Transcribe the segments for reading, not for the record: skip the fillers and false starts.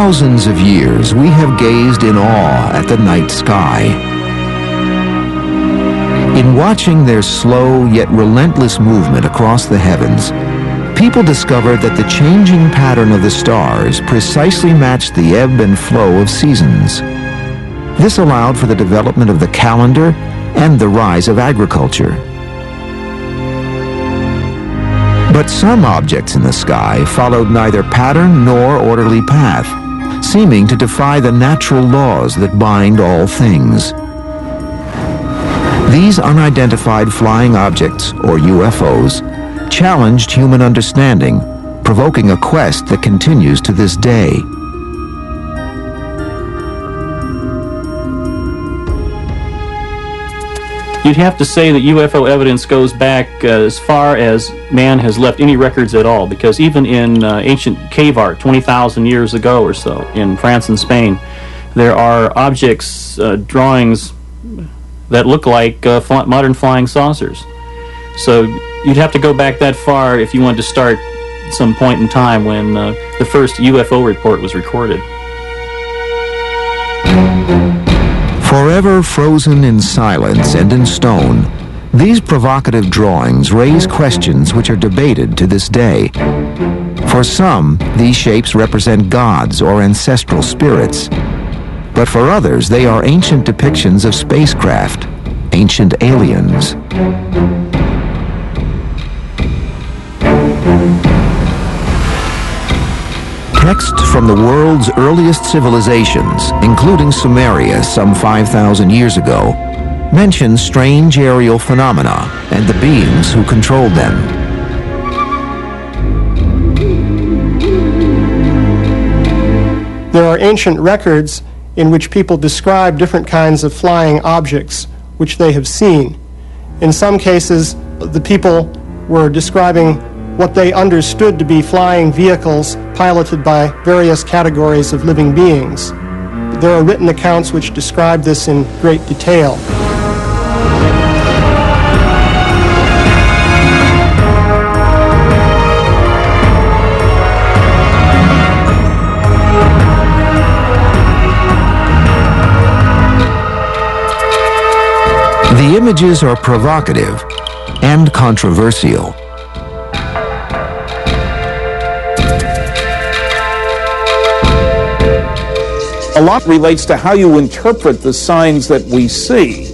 thousands of years, we have gazed in awe at the night sky. In watching their slow yet relentless movement across the heavens, people discovered that the changing pattern of the stars precisely matched the ebb and flow of seasons. This allowed for the development of the calendar and the rise of agriculture. But some objects in the sky followed neither pattern nor orderly path, seeming to defy the natural laws that bind all things. These unidentified flying objects, or UFOs, challenged human understanding, provoking a quest that continues to this day. You'd have to say that UFO evidence goes back as far as man has left any records at all, because even in ancient cave art 20,000 years ago or so in France and Spain, there are objects, drawings that look like modern flying saucers. So you'd have to go back that far if you wanted to start some point in time when the first UFO report was recorded. Forever frozen in silence and in stone, these provocative drawings raise questions which are debated to this day. For some, these shapes represent gods or ancestral spirits. But for others, they are ancient depictions of spacecraft, ancient aliens. Text from the world's earliest civilizations, including Sumeria some 5,000 years ago, mention strange aerial phenomena and the beings who controlled them. There are ancient records in which people describe different kinds of flying objects which they have seen. In some cases, the people were describing what they understood to be flying vehicles piloted by various categories of living beings. There are written accounts which describe this in great detail. The images are provocative and controversial. A lot relates to how you interpret the signs that we see.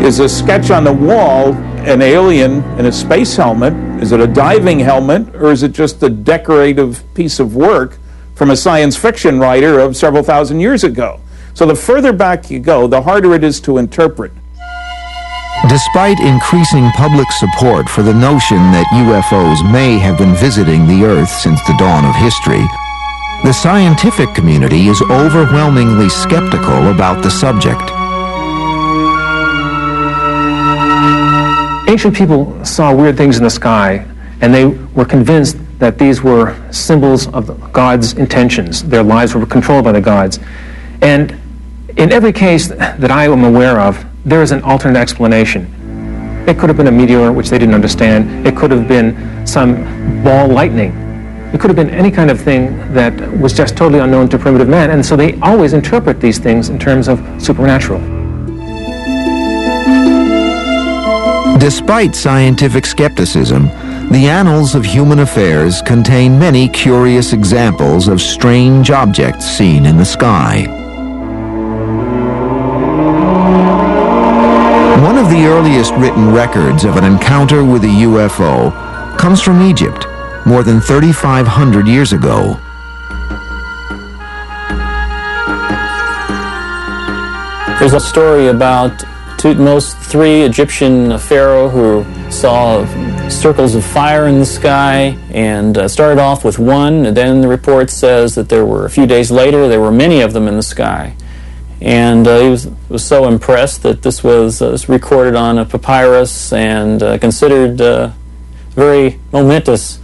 Is a sketch on the wall an alien in a space helmet? Is it a diving helmet? Or is it just a decorative piece of work from a science fiction writer of several thousand years ago? So the further back you go, the harder it is to interpret. Despite increasing public support for the notion that UFOs may have been visiting the Earth since the dawn of history, the scientific community is overwhelmingly skeptical about the subject. Ancient people saw weird things in the sky, and they were convinced that these were symbols of God's intentions. Their lives were controlled by the gods. And in every case that I am aware of, there is an alternate explanation. It could have been a meteor, which they didn't understand. It could have been some ball lightning. It could have been any kind of thing that was just totally unknown to primitive man, and so they always interpret these things in terms of supernatural. Despite scientific skepticism, the annals of human affairs contain many curious examples of strange objects seen in the sky. One of the earliest written records of an encounter with a UFO comes from Egypt, more than 3,500 years ago. There's a story about Thutmose III, Egyptian pharaoh, who saw circles of fire in the sky and started off with one, and then the report says that there were, a few days later, there were many of them in the sky. And he was so impressed that this was recorded on a papyrus and considered very momentous.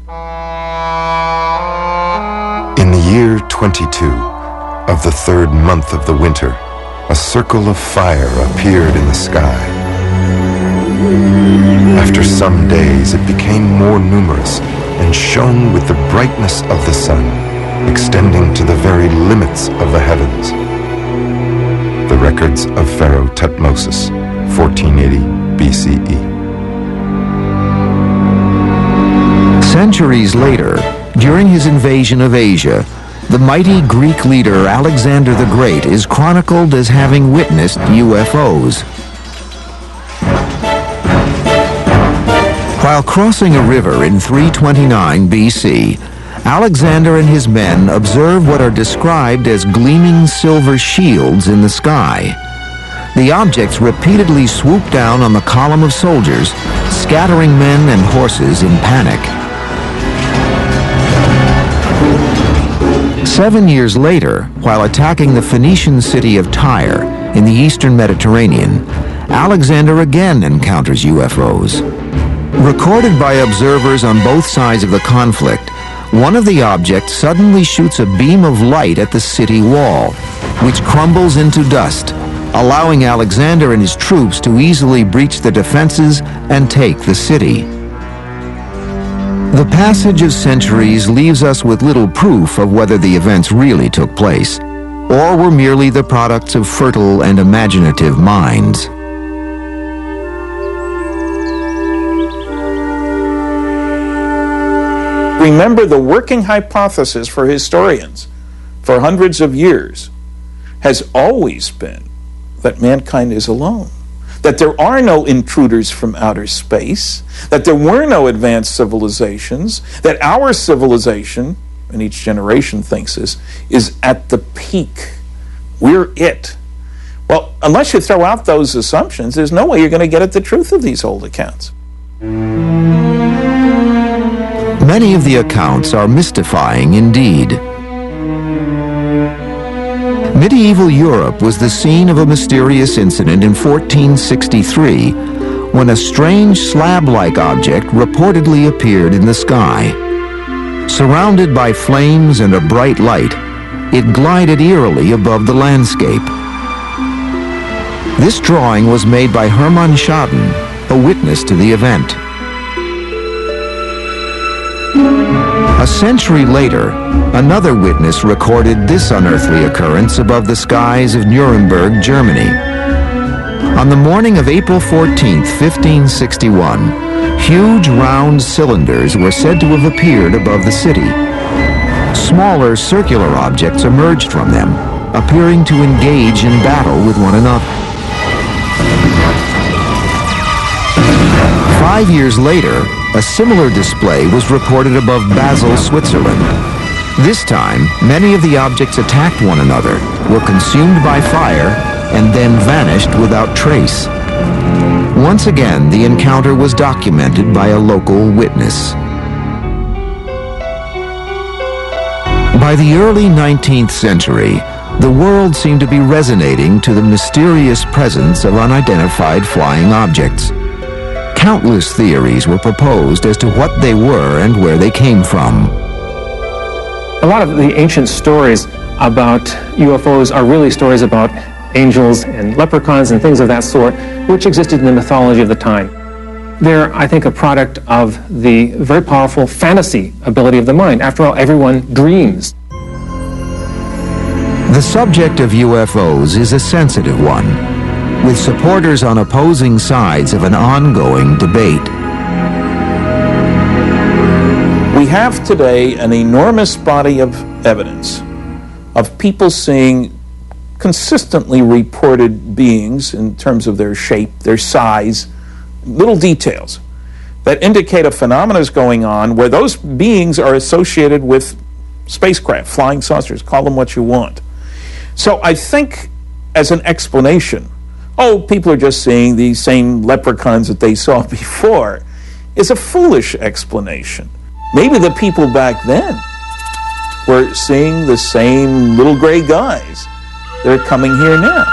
In the year 22 of the third month of the winter, a circle of fire appeared in the sky. After some days, it became more numerous and shone with the brightness of the sun. extending to the very limits of the heavens. The records of Pharaoh Thutmose, 1480 BCE. Centuries later, during his invasion of Asia, the mighty Greek leader Alexander the Great is chronicled as having witnessed UFOs. While crossing a river in 329 BC, Alexander and his men observe what are described as gleaming silver shields in the sky. The objects repeatedly swoop down on the column of soldiers, scattering men and horses in panic. 7 years later, while attacking the Phoenician city of Tyre in the eastern Mediterranean, Alexander again encounters UFOs. Recorded by observers on both sides of the conflict, one of the objects suddenly shoots a beam of light at the city wall, which crumbles into dust, allowing Alexander and his troops to easily breach the defenses and take the city. The passage of centuries leaves us with little proof of whether the events really took place, or were merely the products of fertile and imaginative minds. Remember, the working hypothesis for historians for hundreds of years has always been that mankind is alone, that there are no intruders from outer space, that there were no advanced civilizations, that our civilization, and each generation thinks this, is at the peak. We're it. Well, unless you throw out those assumptions, there's no way you're going to get at the truth of these old accounts. Many of the accounts are mystifying indeed. Medieval Europe was the scene of a mysterious incident in 1463 when a strange slab-like object reportedly appeared in the sky. Surrounded by flames and a bright light, it glided eerily above the landscape. This drawing was made by Hermann Schaden, a witness to the event. A century later, another witness recorded this unearthly occurrence above the skies of Nuremberg, Germany. On the morning of April 14, 1561, huge round cylinders were said to have appeared above the city. Smaller circular objects emerged from them, appearing to engage in battle with one another. 5 years later, a similar display was reported above Basel, Switzerland. This time, many of the objects attacked one another, were consumed by fire, and then vanished without trace. Once again, the encounter was documented by a local witness. By the early 19th century, the world seemed to be resonating to the mysterious presence of unidentified flying objects. Countless theories were proposed as to what they were and where they came from. A lot of the ancient stories about UFOs are really stories about angels and leprechauns and things of that sort, which existed in the mythology of the time. They're, I think, a product of the very powerful fantasy ability of the mind. After all, everyone dreams. The subject of UFOs is a sensitive one, with supporters on opposing sides of an ongoing debate. We have today an enormous body of evidence of people seeing consistently reported beings in terms of their shape, their size, little details that indicate a phenomenon is going on where those beings are associated with spacecraft, flying saucers, call them what you want. So I think as an explanation, oh, people are just seeing the same leprechauns that they saw before, is a foolish explanation. Maybe the people back then were seeing the same little gray guys that are coming here now.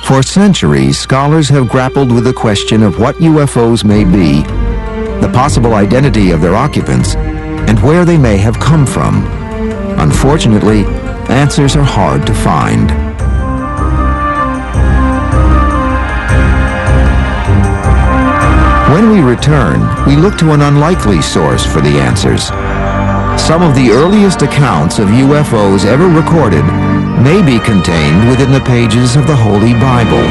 For centuries, scholars have grappled with the question of what UFOs may be, the possible identity of their occupants, and where they may have come from. Unfortunately, answers are hard to find. When we return, we look to an unlikely source for the answers. Some of the earliest accounts of UFOs ever recorded may be contained within the pages of the Holy Bible.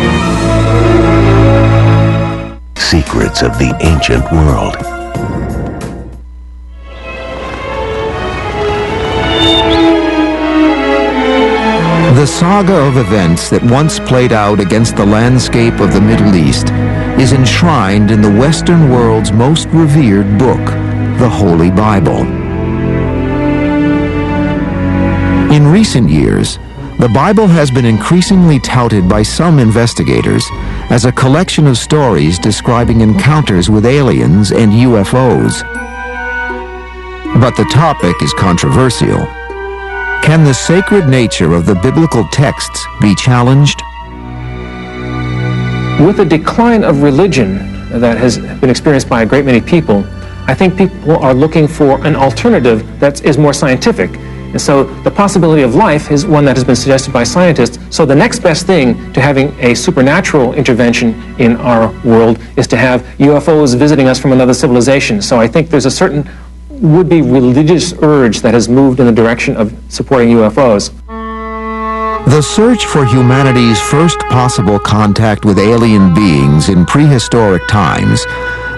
Secrets of the ancient world. The saga of events that once played out against the landscape of the Middle East is enshrined in the Western world's most revered book, the Holy Bible. In recent years, the Bible has been increasingly touted by some investigators as a collection of stories describing encounters with aliens and UFOs. But the topic is controversial. Can the sacred nature of the biblical texts be challenged? With the decline of religion that has been experienced by a great many people, I think people are looking for an alternative that is more scientific. And so the possibility of life is one that has been suggested by scientists. So the next best thing to having a supernatural intervention in our world is to have UFOs visiting us from another civilization. So I think there's a certain would-be religious urge that has moved in the direction of supporting UFOs. The search for humanity's first possible contact with alien beings in prehistoric times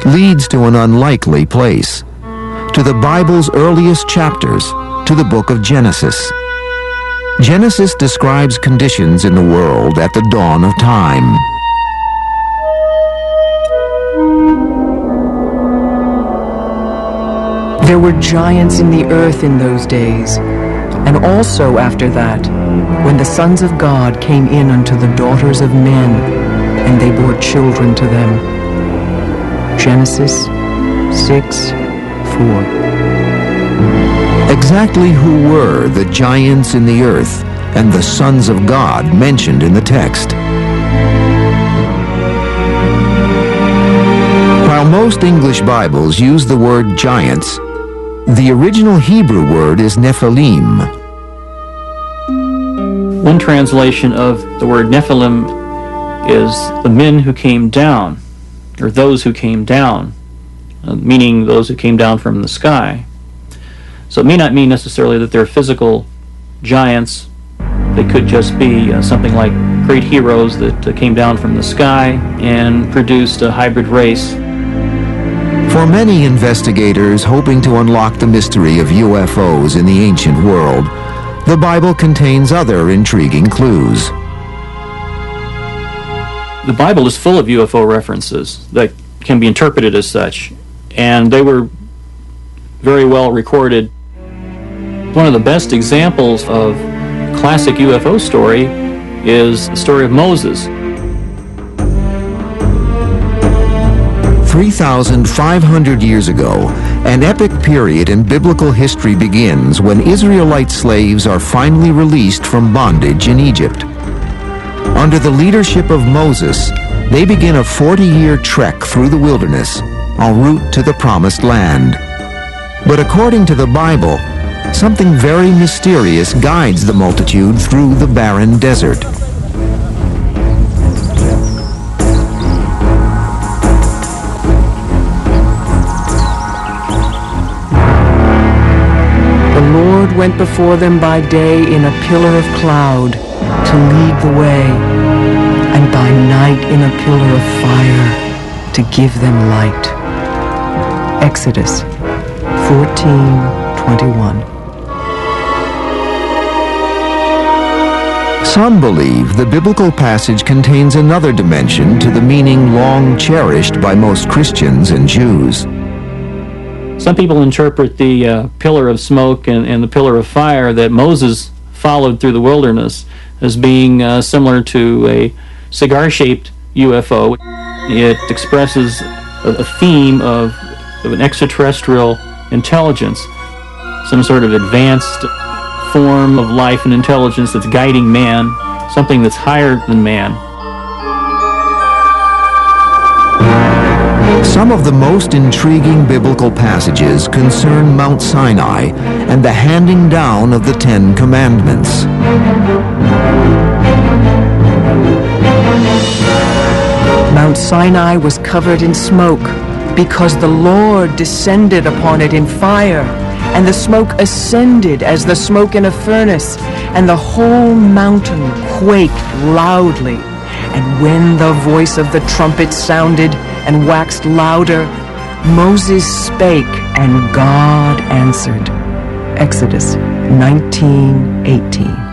leads to an unlikely place, to the Bible's earliest chapters, to the book of Genesis. Genesis describes conditions in the world at the dawn of time. There were giants in the earth in those days, and also after that, when the sons of God came in unto the daughters of men, and they bore children to them. Genesis 6:4. Exactly who were the giants in the earth and the sons of God mentioned in the text? While most English Bibles use the word giants, the original Hebrew word is Nephilim. One translation of the word Nephilim is the men who came down, or those who came down, meaning those who came down from the sky. So it may not mean necessarily that they're physical giants. They could just be something like great heroes that came down from the sky and produced a hybrid race. For many investigators hoping to unlock the mystery of UFOs in the ancient world, the Bible contains other intriguing clues. The Bible is full of UFO references that can be interpreted as such, and they were very well recorded. One of the best examples of classic UFO story is the story of Moses. 3,500 years ago, an epic period in biblical history begins when Israelite slaves are finally released from bondage in Egypt. Under the leadership of Moses, they begin a 40-year trek through the wilderness en route to the Promised Land. But according to the Bible, something very mysterious guides the multitude through the barren desert. The Lord went before them by day in a pillar of cloud to lead the way, and by night in a pillar of fire to give them light. Exodus 14:21. Some believe the biblical passage contains another dimension to the meaning long cherished by most Christians and Jews. Some people interpret the pillar of smoke and the pillar of fire that Moses followed through the wilderness as being similar to a cigar-shaped UFO. It expresses a theme of an extraterrestrial intelligence, some sort of advanced form of life and intelligence that's guiding man, something that's higher than man. Some of the most intriguing biblical passages concern Mount Sinai and the handing down of the Ten Commandments. Mount Sinai was covered in smoke, because the Lord descended upon it in fire, and the smoke ascended as the smoke in a furnace, and the whole mountain quaked loudly. And when the voice of the trumpet sounded and waxed louder, Moses spake, and God answered. Exodus 19:18.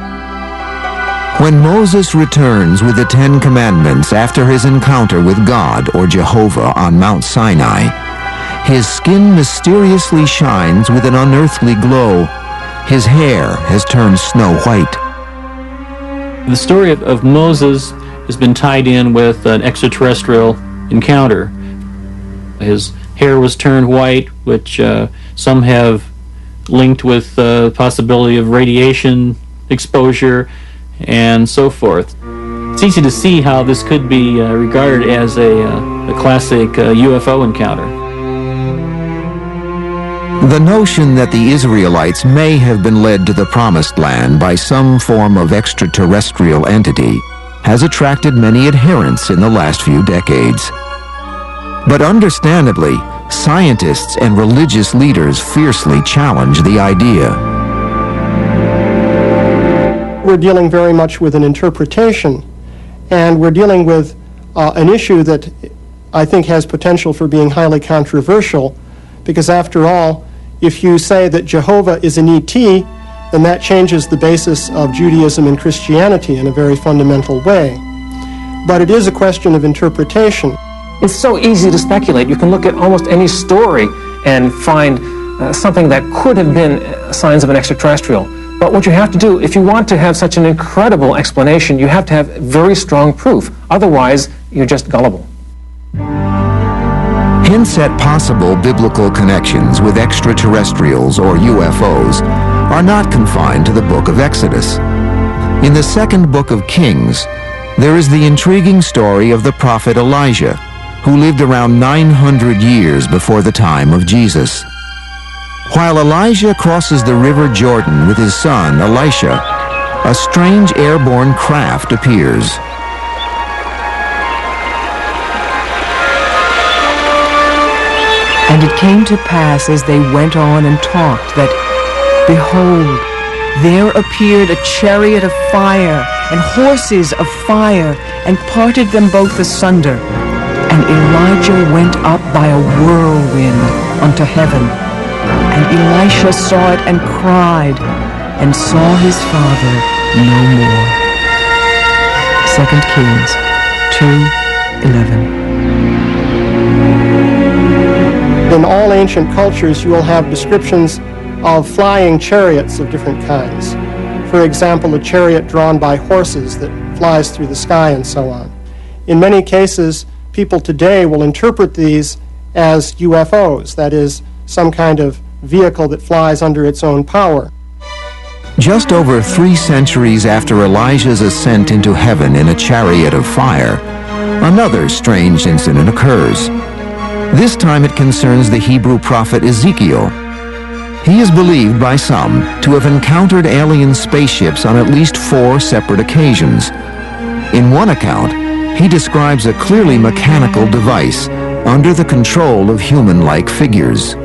When Moses returns with the Ten Commandments after his encounter with God or Jehovah on Mount Sinai, his skin mysteriously shines with an unearthly glow. His hair has turned snow white. The story of Moses has been tied in with an extraterrestrial encounter. His hair was turned white, which some have linked with the possibility of radiation exposure and so forth. It's easy to see how this could be regarded as a classic UFO encounter. The notion that the Israelites may have been led to the Promised Land by some form of extraterrestrial entity has attracted many adherents in the last few decades. But understandably, scientists and religious leaders fiercely challenge the idea. We're dealing very much with an interpretation, and we're dealing with an issue that I think has potential for being highly controversial, because after all, if you say that Jehovah is an ET, then that changes the basis of Judaism and Christianity in a very fundamental way. But it is a question of interpretation. It's so easy to speculate. You can look at almost any story and find something that could have been signs of an extraterrestrial. But what you have to do, if you want to have such an incredible explanation, you have to have very strong proof. Otherwise, you're just gullible. Hints at possible biblical connections with extraterrestrials or UFOs are not confined to the book of Exodus. In the second book of Kings, there is the intriguing story of the prophet Elijah, who lived around 900 years before the time of Jesus. While Elijah crosses the river Jordan with his son Elisha, a strange airborne craft appears. And it came to pass as they went on and talked that, behold, there appeared a chariot of fire and horses of fire, and parted them both asunder. And Elijah went up by a whirlwind unto heaven. And Elisha saw it and cried, and saw his father no more. 2 Kings 2:11. In all ancient cultures, you will have descriptions of flying chariots of different kinds. For example, a chariot drawn by horses that flies through the sky and so on. In many cases, people today will interpret these as UFOs, that is, some kind of vehicle that flies under its own power. Just over 3 centuries after Elijah's ascent into heaven in a chariot of fire, another strange incident occurs. This time it concerns the Hebrew prophet Ezekiel. He is believed by some to have encountered alien spaceships on at least 4 separate occasions. In one account, he describes a clearly mechanical device under the control of human-like figures.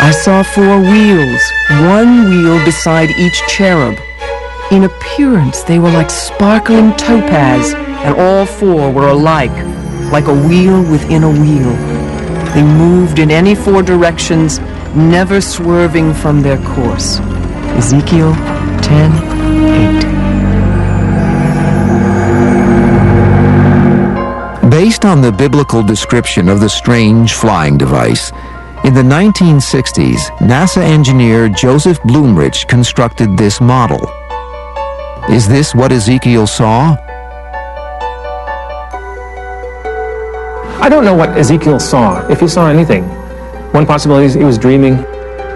I saw 4 wheels, one wheel beside each cherub. In appearance, they were like sparkling topaz, and all 4 were alike, like a wheel within a wheel. They moved in any 4 directions, never swerving from their course. Ezekiel 10:8. Based on the biblical description of the strange flying device, in the 1960s, NASA engineer Joseph Blumrich constructed this model. Is this what Ezekiel saw? I don't know what Ezekiel saw, if he saw anything. One possibility is he was dreaming.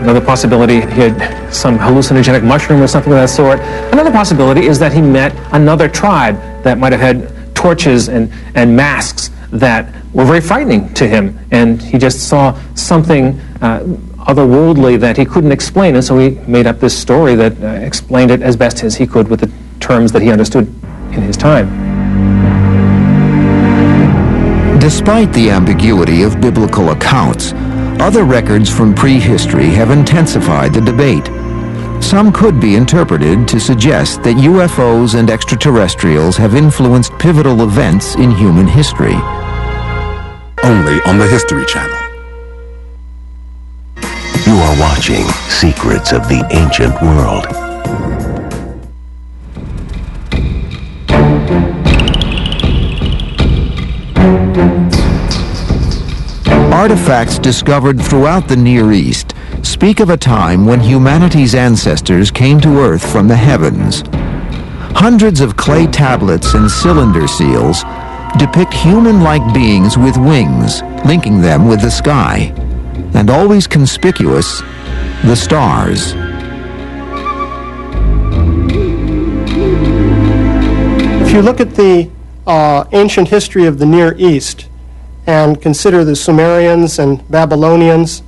Another possibility, he had some hallucinogenic mushroom or something of that sort. Another possibility is that he met another tribe that might have had torches and masks that were very frightening to him, and he just saw something otherworldly that he couldn't explain, and so he made up this story that explained it as best as he could with the terms that he understood in his time. Despite the ambiguity of biblical accounts, other records from prehistory have intensified the debate. Some could be interpreted to suggest that UFOs and extraterrestrials have influenced pivotal events in human history. Only on the History Channel. You are watching Secrets of the Ancient World. Artifacts discovered throughout the Near East speak of a time when humanity's ancestors came to Earth from the heavens. Hundreds of clay tablets and cylinder seals depict human-like beings with wings, linking them with the sky, and always conspicuous, the stars. If you look at the ancient history of the Near East and consider the Sumerians and Babylonians,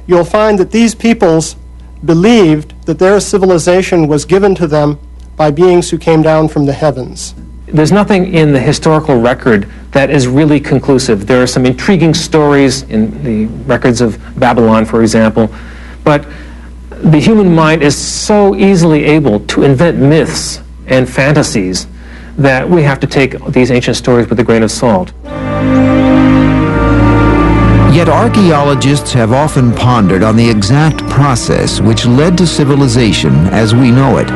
you'll find that these peoples believed that their civilization was given to them by beings who came down from the heavens. There's nothing in the historical record that is really conclusive. There are some intriguing stories in the records of Babylon, for example, but the human mind is so easily able to invent myths and fantasies that we have to take these ancient stories with a grain of salt. Yet archaeologists have often pondered on the exact process which led to civilization as we know it.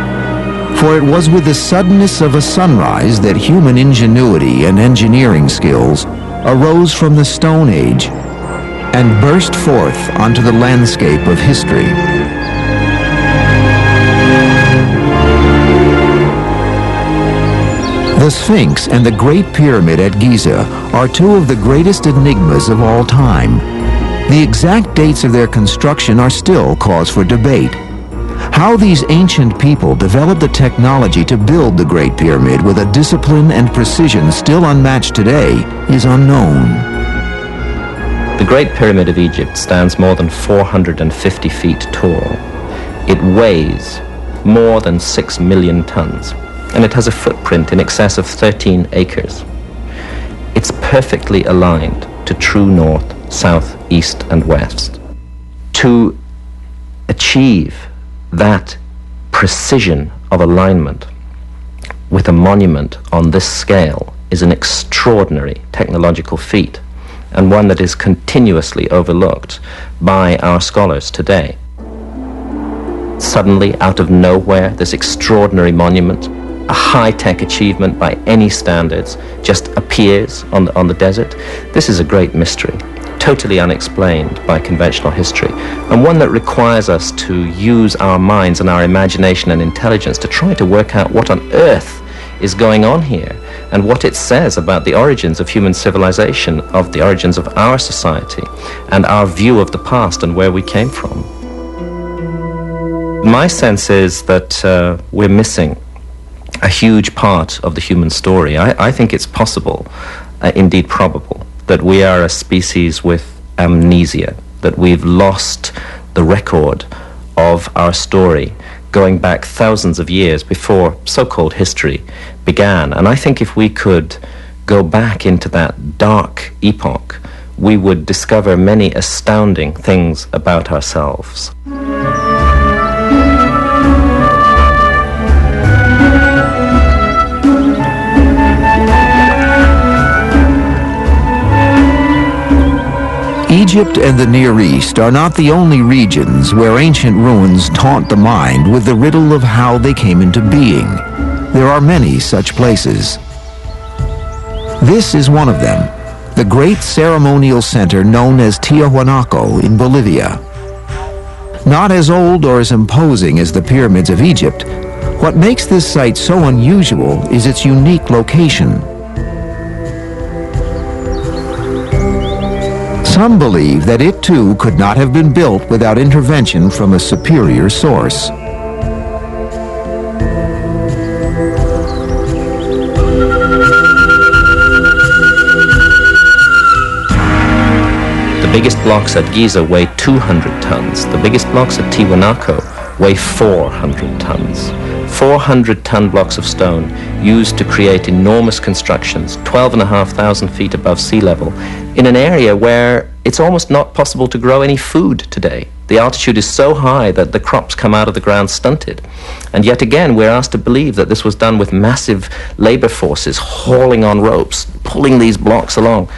For it was with the suddenness of a sunrise that human ingenuity and engineering skills arose from the Stone Age and burst forth onto the landscape of history. The Sphinx and the Great Pyramid at Giza are two of the greatest enigmas of all time. The exact dates of their construction are still cause for debate. How these ancient people developed the technology to build the Great Pyramid with a discipline and precision still unmatched today is unknown. The Great Pyramid of Egypt stands more than 450 feet tall. It weighs more than 6 million tons, and it has a footprint in excess of 13 acres. It's perfectly aligned to true north, south, east, and west. To achieve that precision of alignment with a monument on this scale is an extraordinary technological feat, and one that is continuously overlooked by our scholars today. Suddenly, out of nowhere, this extraordinary monument, a high-tech achievement by any standards, just appears on the desert. This is a great mystery, totally unexplained by conventional history, and one that requires us to use our minds and our imagination and intelligence to try to work out what on earth is going on here and what it says about the origins of human civilization, of the origins of our society, and our view of the past and where we came from. My sense is that we're missing a huge part of the human story. I think it's possible, indeed probable, that we are a species with amnesia, that we've lost the record of our story going back thousands of years before so-called history began. And I think if we could go back into that dark epoch, we would discover many astounding things about ourselves. Egypt and the Near East are not the only regions where ancient ruins taunt the mind with the riddle of how they came into being. There are many such places. This is one of them, the great ceremonial center known as Tiahuanaco in Bolivia. Not as old or as imposing as the pyramids of Egypt, what makes this site so unusual is its unique location. Some believe that it too could not have been built without intervention from a superior source. The biggest blocks at Giza weigh 200 tons. The biggest blocks at Tiwanaku weigh 400 tons. 400-ton blocks of stone used to create enormous constructions, 12,500 feet above sea level, in an area where it's almost not possible to grow any food today. The altitude is so high that the crops come out of the ground stunted. And yet again, we're asked to believe that this was done with massive labor forces hauling on ropes, pulling these blocks along.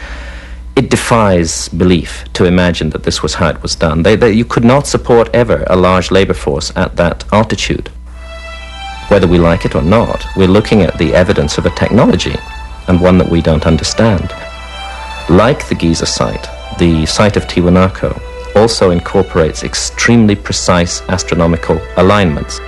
It defies belief to imagine that this was how it was done. You could not support ever a large labor force at that altitude. Whether we like it or not, we're looking at the evidence of a technology, and one that we don't understand. Like the Giza site, the site of Tiwanaku also incorporates extremely precise astronomical alignments.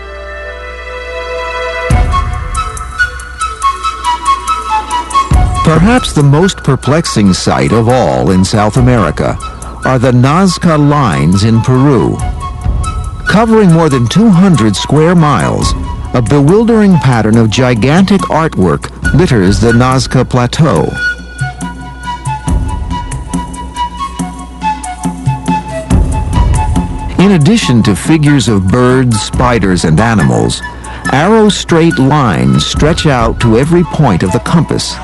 Perhaps the most perplexing sight of all in South America are the Nazca lines in Peru. Covering more than 200 square miles, a bewildering pattern of gigantic artwork litters the Nazca Plateau. In addition to figures of birds, spiders, and animals, arrow straight lines stretch out to every point of the compass.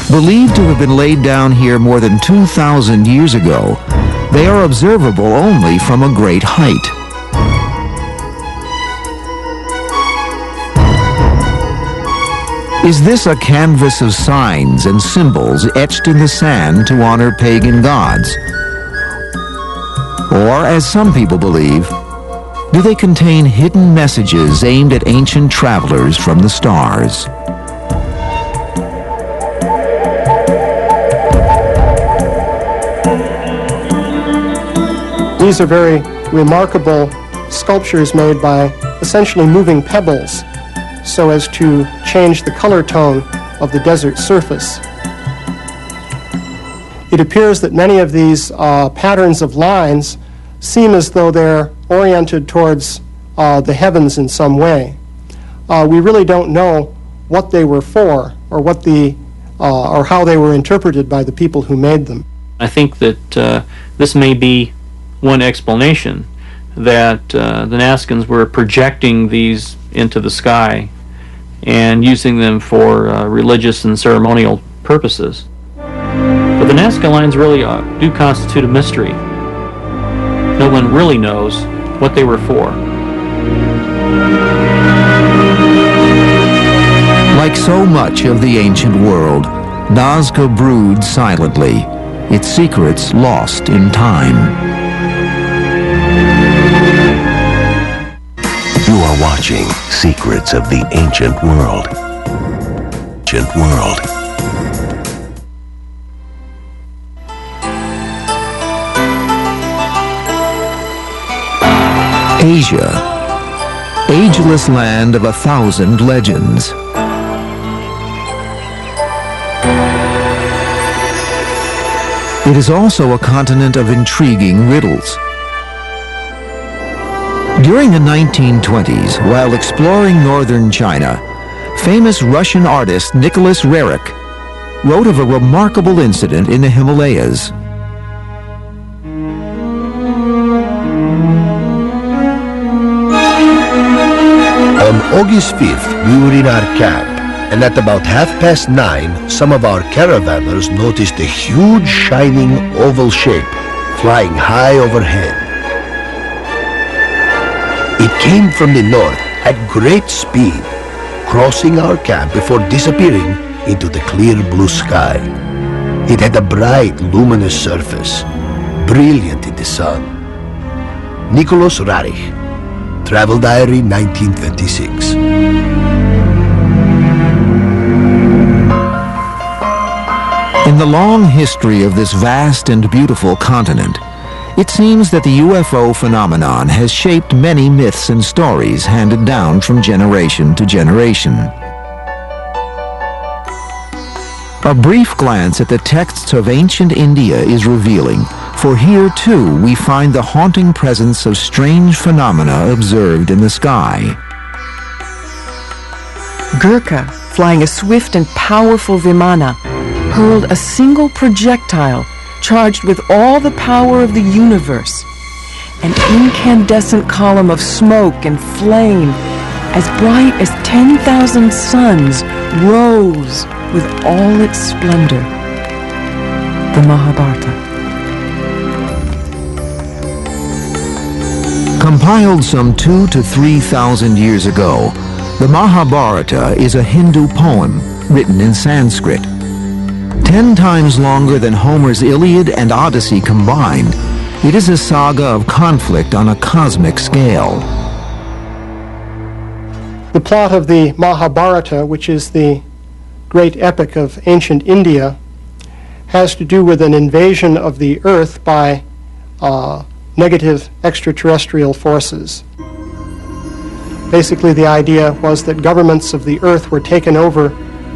Believed to have been laid down here more than 2,000 years ago, they are observable only from a great height. Is this a canvas of signs and symbols etched in the sand to honor pagan gods? Or, as some people believe, do they contain hidden messages aimed at ancient travelers from the stars? These are very remarkable sculptures made by essentially moving pebbles so as to change the color tone of the desert surface. It appears that many of these patterns of lines seem as though they're oriented towards the heavens in some way. We really don't know what they were for or what or how they were interpreted by the people who made them. I think that this may be one explanation, that the Nazcans were projecting these into the sky and using them for religious and ceremonial purposes. But the Nazca lines really do constitute a mystery. No one really knows what they were for. Like so much of the ancient world, Nazca broods silently, its secrets lost in time. You are watching Secrets of the Ancient World. Ancient World. Asia, ageless land of 1,000 legends. It is also a continent of intriguing riddles. During the 1920s, while exploring northern China, famous Russian artist Nicholas Roerich wrote of a remarkable incident in the Himalayas. On August 5th, we were in our camp, and at about 9:30, some of our caravanners noticed a huge shining oval shape flying high overhead. It came from the north at great speed, crossing our camp before disappearing into the clear blue sky. It had a bright, luminous surface, brilliant in the sun. Nicholas Roerich, Travel Diary, 1926. In the long history of this vast and beautiful continent, it seems that the UFO phenomenon has shaped many myths and stories handed down from generation to generation. A brief glance at the texts of ancient India is revealing, for here too we find the haunting presence of strange phenomena observed in the sky. Gurkha, flying a swift and powerful Vimana, hurled a single projectile charged with all the power of the universe. an incandescent column of smoke and flame as bright as 10,000 suns rose with all its splendor. The Mahabharata. Compiled some 2,000 to 3,000 years ago, the Mahabharata is a Hindu poem written in Sanskrit. 10 times longer than Homer's Iliad and Odyssey combined, it is a saga of conflict on a cosmic scale. The plot of the Mahabharata, which is the great epic of ancient India, has to do with an invasion of the Earth by negative extraterrestrial forces. Basically, the idea was that governments of the Earth were taken over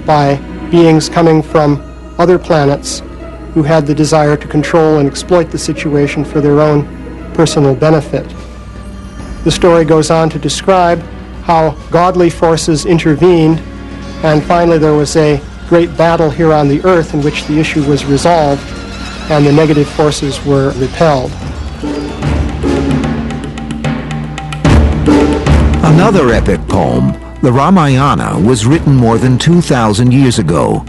by beings coming from other planets who had the desire to control and exploit the situation for their own personal benefit. The story goes on to describe how godly forces intervened, and finally there was a great battle here on the Earth in which the issue was resolved and the negative forces were repelled. Another epic poem, the Ramayana, was written more than 2,000 years ago.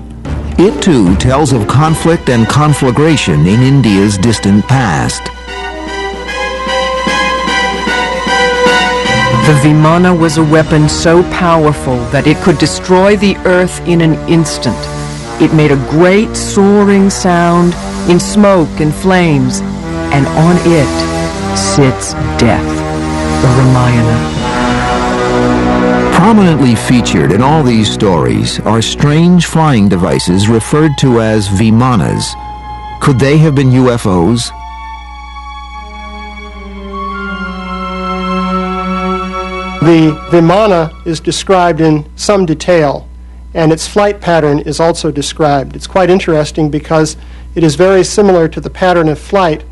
It too tells of conflict and conflagration in India's distant past. The Vimana was a weapon so powerful that it could destroy the earth in an instant. It made a great soaring sound in smoke and flames, and on it sits death, the Ramayana. Prominently featured in all these stories are strange flying devices referred to as Vimanas. Could they have been UFOs? The Vimana is described in some detail, and its flight pattern is also described. It's quite interesting because it is very similar to the pattern of flight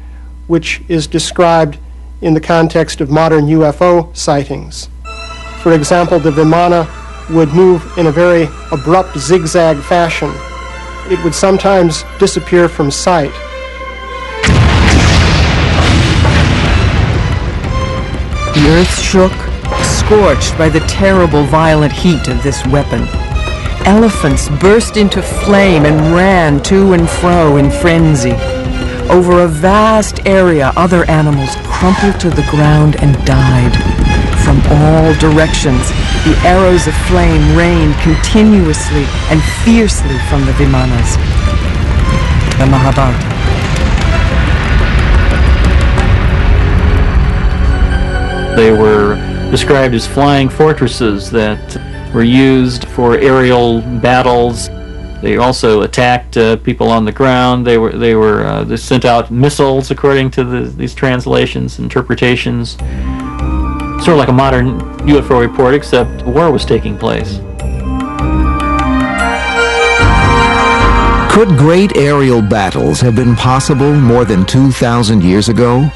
which is described in the context of modern UFO sightings. For example, the Vimana would move in a very abrupt zigzag fashion. It would sometimes disappear from sight. The earth shook, scorched by the terrible violent heat of this weapon. Elephants burst into flame and ran to and fro in frenzy. Over a vast area, other animals crumpled to the ground and died. From all directions, the arrows of flame rained continuously and fiercely from the Vimanas. The Mahabharata. They were described as flying fortresses that were used for aerial battles. They also attacked people on the ground. They sent out missiles, according to these translations, interpretations. Sort of like a modern UFO report, except war was taking place. Could great aerial battles have been possible more than 2,000 years ago?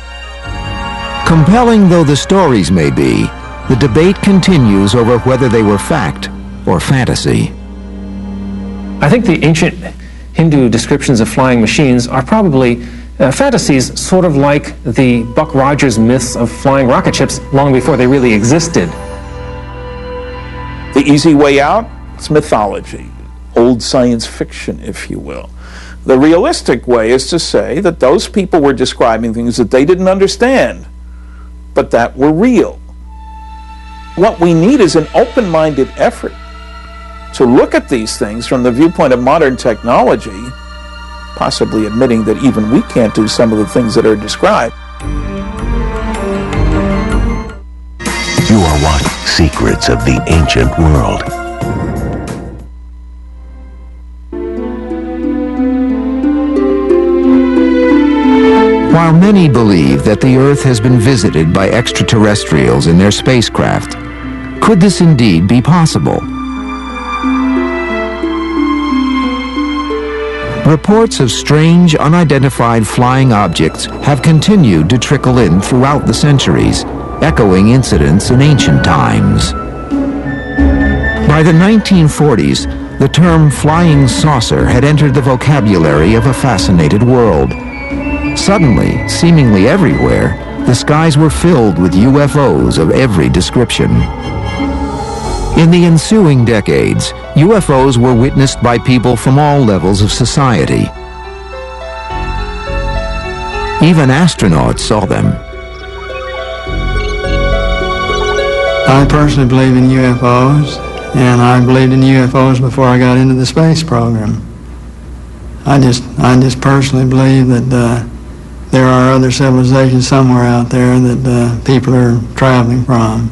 Compelling though the stories may be, the debate continues over whether they were fact or fantasy. I think the ancient Hindu descriptions of flying machines are probably fantasies, sort of like the Buck Rogers myths of flying rocket ships long before they really existed. The easy way out? It's mythology, old science fiction, if you will. The realistic way is to say that those people were describing things that they didn't understand, but that were real. What we need is an open-minded effort to look at these things from the viewpoint of modern technology, possibly admitting that even we can't do some of the things that are described. You are watching Secrets of the Ancient World. While many believe that the Earth has been visited by extraterrestrials in their spacecraft, could this indeed be possible? Reports of strange, unidentified flying objects have continued to trickle in throughout the centuries, echoing incidents in ancient times. By the 1940s, the term flying saucer had entered the vocabulary of a fascinated world. Suddenly, seemingly everywhere, the skies were filled with UFOs of every description. In the ensuing decades, UFOs were witnessed by people from all levels of society. Even astronauts saw them. I personally believe in UFOs, and I believed in UFOs before I got into the space program. I just personally believe that there are other civilizations somewhere out there that people are traveling from.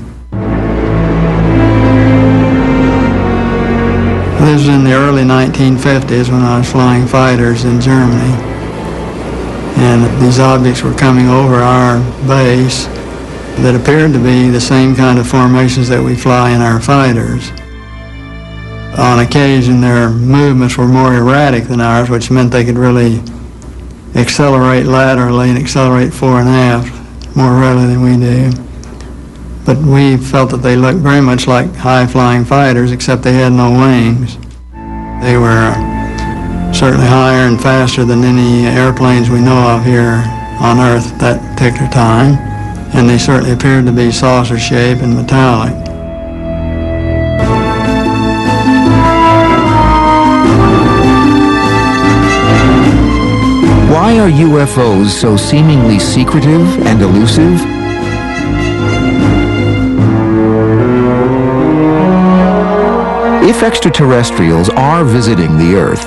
This was in the early 1950s when I was flying fighters in Germany, and these objects were coming over our base that appeared to be the same kind of formations that we fly in our fighters. On occasion, their movements were more erratic than ours, which meant they could really accelerate laterally and accelerate fore and aft more readily than we do. But we felt that they looked very much like high-flying fighters, except they had no wings. They were certainly higher and faster than any airplanes we know of here on Earth at that particular time, and they certainly appeared to be saucer-shaped and metallic. Why are UFOs so seemingly secretive and elusive? If extraterrestrials are visiting the Earth,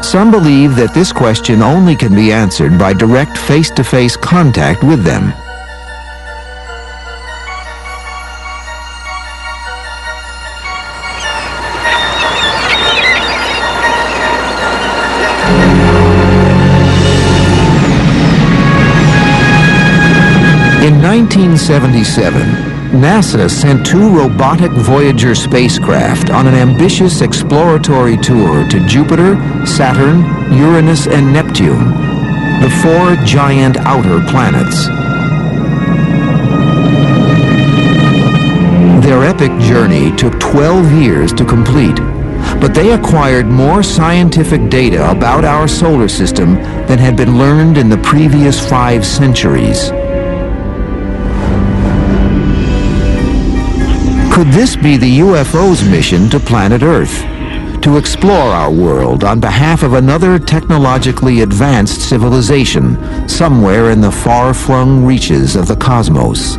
some believe that this question only can be answered by direct face-to-face contact with them. In 1977, NASA sent 2 robotic Voyager spacecraft on an ambitious exploratory tour to Jupiter, Saturn, Uranus, and Neptune, the 4 giant outer planets. Their epic journey took 12 years to complete, but they acquired more scientific data about our solar system than had been learned in the previous 5 centuries. Could this be the UFO's mission to planet Earth? To explore our world on behalf of another technologically advanced civilization somewhere in the far-flung reaches of the cosmos?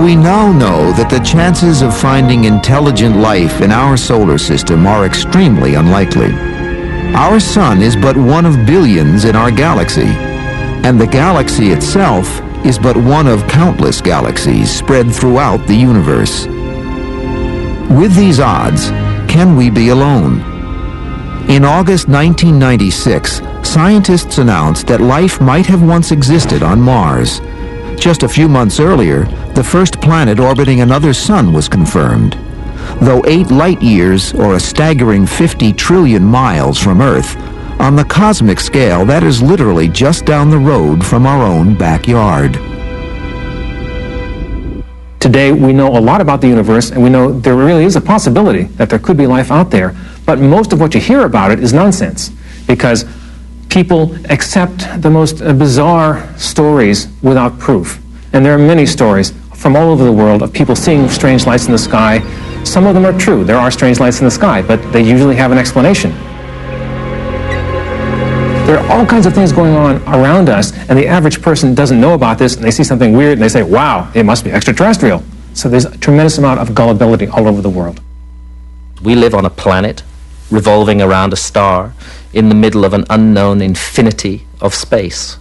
We now know that the chances of finding intelligent life in our solar system are extremely unlikely. Our sun is but one of billions in our galaxy, and the galaxy itself is but one of countless galaxies spread throughout the universe. With these odds, can we be alone? In August 1996, scientists announced that life might have once existed on Mars. Just a few months earlier, the first planet orbiting another sun was confirmed. Though 8 light-years, or a staggering 50 trillion miles from Earth, on the cosmic scale, that is literally just down the road from our own backyard. Today, we know a lot about the universe, and we know there really is a possibility that there could be life out there, but most of what you hear about it is nonsense, because people accept the most bizarre stories without proof. And there are many stories from all over the world of people seeing strange lights in the sky. Some of them are true. There are strange lights in the sky, but they usually have an explanation. There are all kinds of things going on around us, and the average person doesn't know about this, and they see something weird, and they say, wow, it must be extraterrestrial. So there's a tremendous amount of gullibility all over the world. We live on a planet revolving around a star in the middle of an unknown infinity of space.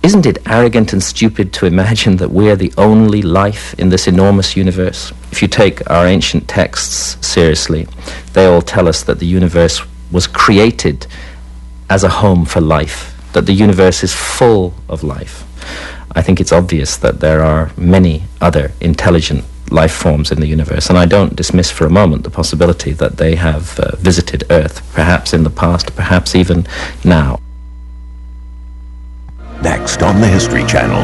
Isn't it arrogant and stupid to imagine that we're the only life in this enormous universe? If you take our ancient texts seriously, they all tell us that the universe was created as a home for life, that the universe is full of life. I think it's obvious that there are many other intelligent life forms in the universe, and I don't dismiss for a moment the possibility that they have visited Earth, perhaps in the past, perhaps even now. Next on the History Channel.